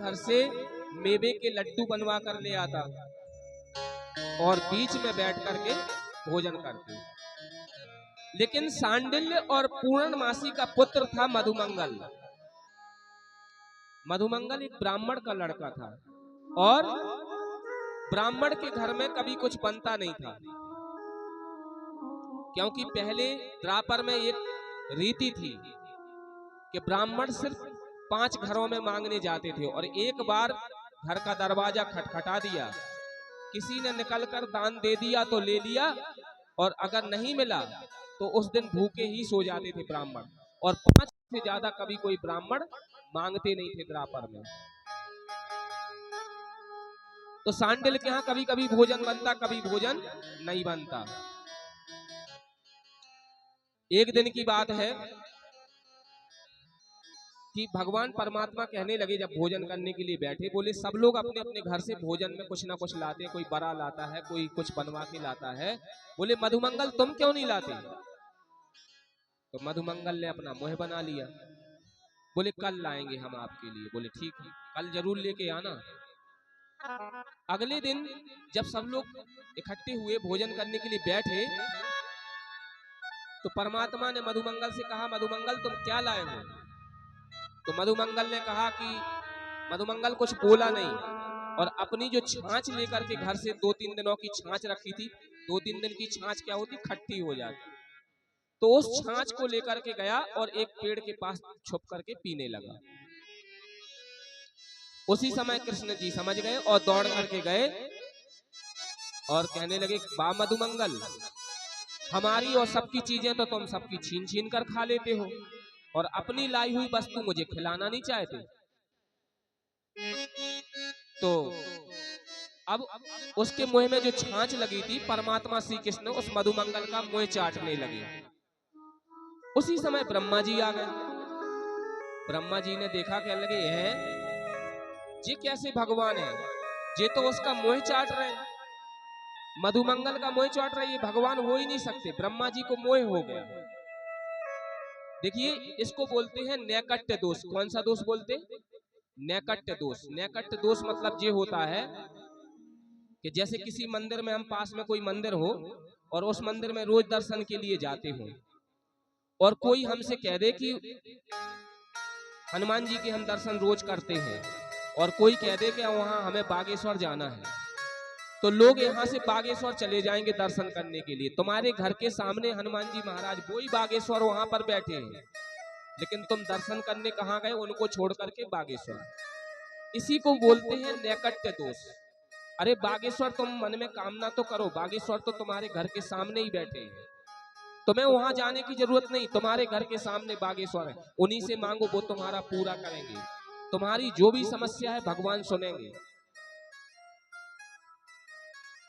घर से मेवे के लड्डू बनवा कर ले आता और बीच में बैठ करके भोजन करते। लेकिन सांडिल्य और पूर्णमासी का पुत्र था मधुमंगल। मधुमंगल एक ब्राह्मण का लड़का था और ब्राह्मण के घर में कभी कुछ बनता नहीं था, क्योंकि पहले द्वापर में एक रीति थी कि ब्राह्मण सिर्फ 5 घरों में मांगने जाते थे और एक बार घर का दरवाजा खटखटा दिया, किसी ने निकलकर दान दे दिया तो ले लिया, और अगर नहीं मिला तो उस दिन भूखे ही सो जाते थे ब्राह्मण। और 5 से ज्यादा कभी कोई ब्राह्मण मांगते नहीं थे द्वापर में। तो सांडिल्य के यहाँ कभी कभी भोजन बनता, कभी भोजन नहीं बनता। एक दिन की बात है कि भगवान परमात्मा कहने लगे, जब भोजन करने के लिए बैठे, बोले सब लोग अपने अपने घर से भोजन में कुछ ना कुछ लाते हैं, कोई बड़ा लाता है, कोई कुछ बनवा के लाता है। बोले मधुमंगल तुम क्यों नहीं लाते? तो मधुमंगल ने अपना मुंह बना लिया, बोले कल लाएंगे हम आपके लिए। बोले ठीक है, कल जरूर लेके आना। अगले दिन जब सब लोग इकट्ठे हुए भोजन करने के लिए बैठे, तो परमात्मा ने मधुमंगल से कहा, मधुमंगल तुम क्या लाए हो? तो मधुमंगल ने कहा कि मधुमंगल कुछ बोला नहीं, और अपनी जो छाछ लेकर के घर से 2-3 दिनों की छाछ रखी थी, 2-3 दिन की छाछ क्या होती, खट्टी हो जाती, तो उस छाछ को लेकर के गया और एक पेड़ के पास छुप करके पीने लगा। उसी समय कृष्ण जी समझ गए और दौड़ करके गए और कहने लगे, बा मधुमंगल, हमारी और सबकी चीजें तो तुम सबकी छीन छीन कर खा लेते हो और अपनी लाई हुई वस्तु मुझे खिलाना नहीं चाहते। तो अब उसके मुंह में जो छाछ लगी थी, परमात्मा श्री कृष्ण उस मधुमंगल का मुंह चाटने लगे। उसी समय ब्रह्मा जी आ गए। ब्रह्मा जी ने देखा, कहने लगे, ये कैसे भगवान है, ये तो उसका मुंह चाट रहे, मधुमंगल का मुंह चाट रहे, ये भगवान हो ही नहीं सकते। ब्रह्मा जी को मोह हो गया। देखिए, इसको बोलते हैं नैकट्य दोष। कौन सा दोष बोलते? नैकट्य दोष। नैकट्य दोष मतलब ये होता है कि जैसे किसी मंदिर में, हम पास में कोई मंदिर हो और उस मंदिर में रोज दर्शन के लिए जाते हो, और कोई हमसे कह दे कि हनुमान जी के हम दर्शन रोज करते हैं, और कोई कह दे कि वहां हमें बागेश्वर जाना है, तो लोग यहाँ से बागेश्वर चले जाएंगे दर्शन करने के लिए। तुम्हारे घर के सामने हनुमान जी महाराज, वही बागेश्वर वहां पर बैठे हैं, लेकिन तुम दर्शन करने कहाँ गए? उनको छोड़ करके बागेश्वर। इसी को बोलते हैं नैकट्य दोष। अरे बागेश्वर तुम मन में कामना तो करो, बागेश्वर तो तुम्हारे घर के सामने ही बैठे हैं, तुम्हें वहां जाने की जरूरत नहीं, तुम्हारे घर के सामने बागेश्वर है, उन्हीं से मांगो, वो तुम्हारा पूरा करेंगे, तुम्हारी जो भी समस्या है भगवान सुनेंगे।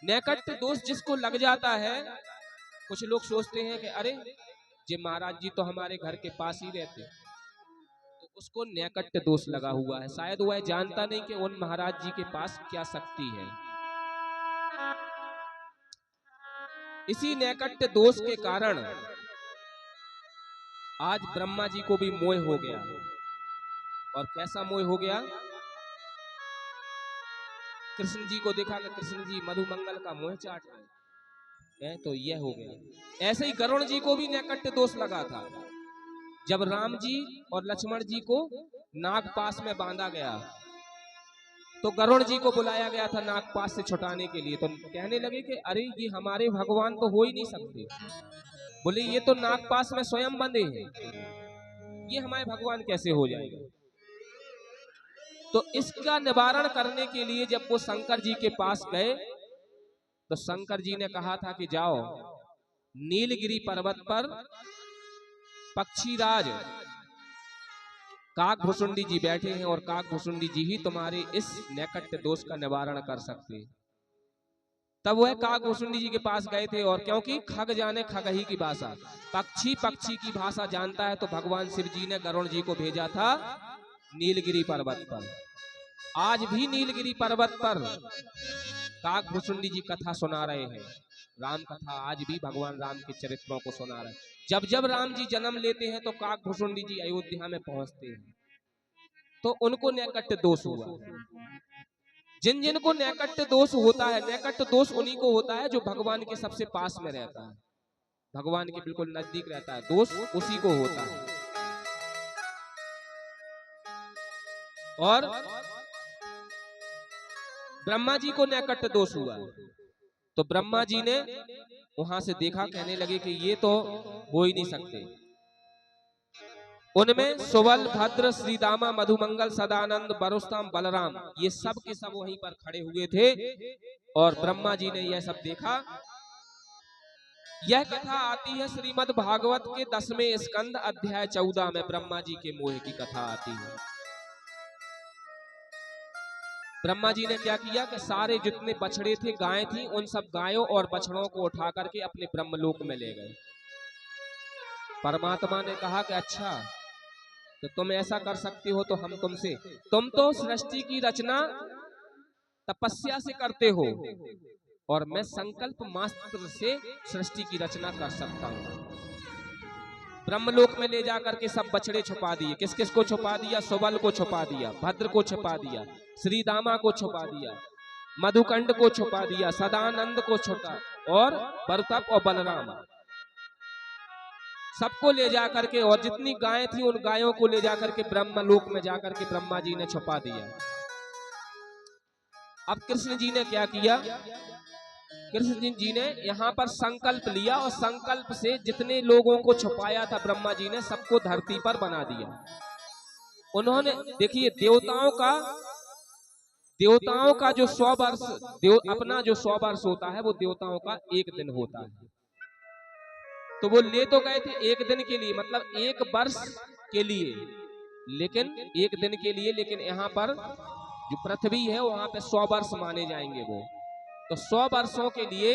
नैकट्य दोष जिसको लग जाता है, कुछ लोग सोचते हैं कि अरे जे महाराज जी तो हमारे घर के पास ही रहते, तो उसको नैकट्य दोष लगा हुआ है। शायद वह जानता नहीं कि उन महाराज जी के पास क्या शक्ति है। इसी नैकट्य दोष के कारण आज ब्रह्मा जी को भी मोह हो गया। और कैसा मोह हो गया? कृष्ण जी को देखा कि कृष्ण जी मधुमंगल का मोह चाट रहे हैं, तो यह हो गया। ऐसे ही गरुण जी को भी नैकट्य दोष लगा था। जब राम जी और लक्ष्मण जी को नागपास में बांधा गया, तो गरुण जी को बुलाया गया था नागपास से छुटाने के लिए। तो कहने लगे कि अरे ये हमारे भगवान तो हो ही नहीं सकते। बोले ये तो नागपास में स्वयं बंधे हैं, ये हमारे भगवान कैसे हो जाएंगे? तो इसका निवारण करने के लिए जब वो शंकर जी के पास गए, तो शंकर जी ने कहा था कि जाओ नीलगिरी पर्वत पर पक्षीराज काकभुसुंडी जी बैठे हैं, और काकभुसुंडी जी ही तुम्हारे इस नैकट्य दोष का निवारण कर सकते हैं। तब वह काकभुसुंडी जी के पास गए थे, और क्योंकि खग जाने खगही की भाषा, पक्षी पक्षी की भाषा जानता है, तो भगवान शिव जी ने गरुण जी को भेजा था नीलगिरी पर्वत पर। आज भी नीलगिरी पर्वत पर काकभुसुंडी जी कथा सुना रहे हैं, राम कथा। आज भी भगवान राम के चरित्रों को सुना रहे हैं। जब जब राम जी जन्म लेते हैं तो काकभुसुंडी जी अयोध्या में पहुंचते हैं। तो उनको नैकट्य दोष हुआ। जिन जिन को नैकट्य दोष होता है, नैकट्य दोष उन्हीं को होता है जो भगवान के सबसे पास में रहता है, भगवान के बिल्कुल नजदीक रहता है, दोष उसी को होता है। और ब्रह्मा जी को नैकट्य दोष हुआ, तो ब्रह्मा जी ने वहां से देखा, कहने लगे कि ये तो हो ही नहीं सकते। उनमें सुबल, भद्र, श्रीदामा, मधुमंगल, सदानंद, बरुस्ताम, बलराम, ये सब के सब वहीं पर खड़े हुए थे। और ब्रह्मा जी ने यह सब देखा। यह कथा आती है श्रीमद् भागवत के 10वें स्कंद अध्याय 14 में, ब्रह्मा जी के मोह की कथा आती है। ब्रह्मा जी ने क्या किया कि सारे जितने बछड़े थे, गायें थी, उन सब गायों और बछड़ों को उठा करके अपने ब्रह्मलोक में ले गए। परमात्मा ने कहा कि अच्छा, तो तुम ऐसा कर सकते हो तो हम तुमसे, तुम तो सृष्टि की रचना तपस्या से करते हो और मैं संकल्प मात्र से सृष्टि की रचना कर सकता हूं। ब्रह्मलोक में ले जाकर के सब बछड़े छुपा दिए। किस किस को छुपा दिया? सुबल को छुपा दिया, भद्र को छुपा दिया, श्रीदामा को छुपा दिया, मधुकंड को छुपा दिया, सदानंद को छुपा, और बरतप और बलराम, सबको ले जाकर के, और जितनी गायें थी उन गायों को ले जाकर के ब्रह्मलोक में जाकर के ब्रह्मा जी ने छुपा दिया। अब कृष्ण जी ने क्या किया? कृष्ण जी ने यहाँ पर संकल्प लिया और संकल्प से जितने लोगों को छुपाया था ब्रह्मा जी ने, सबको धरती पर बना दिया। उन्होंने, देखिए, देवताओं का जो 100 वर्ष, अपना जो 100 वर्ष होता है वो देवताओं का एक दिन होता है। तो वो ले तो गए थे एक दिन के लिए, मतलब 1 वर्ष के लिए, लेकिन 1 दिन के लिए, लेकिन यहाँ पर जो पृथ्वी है वहां पे 100 वर्ष माने जाएंगे वो। तो 100 वर्षों के लिए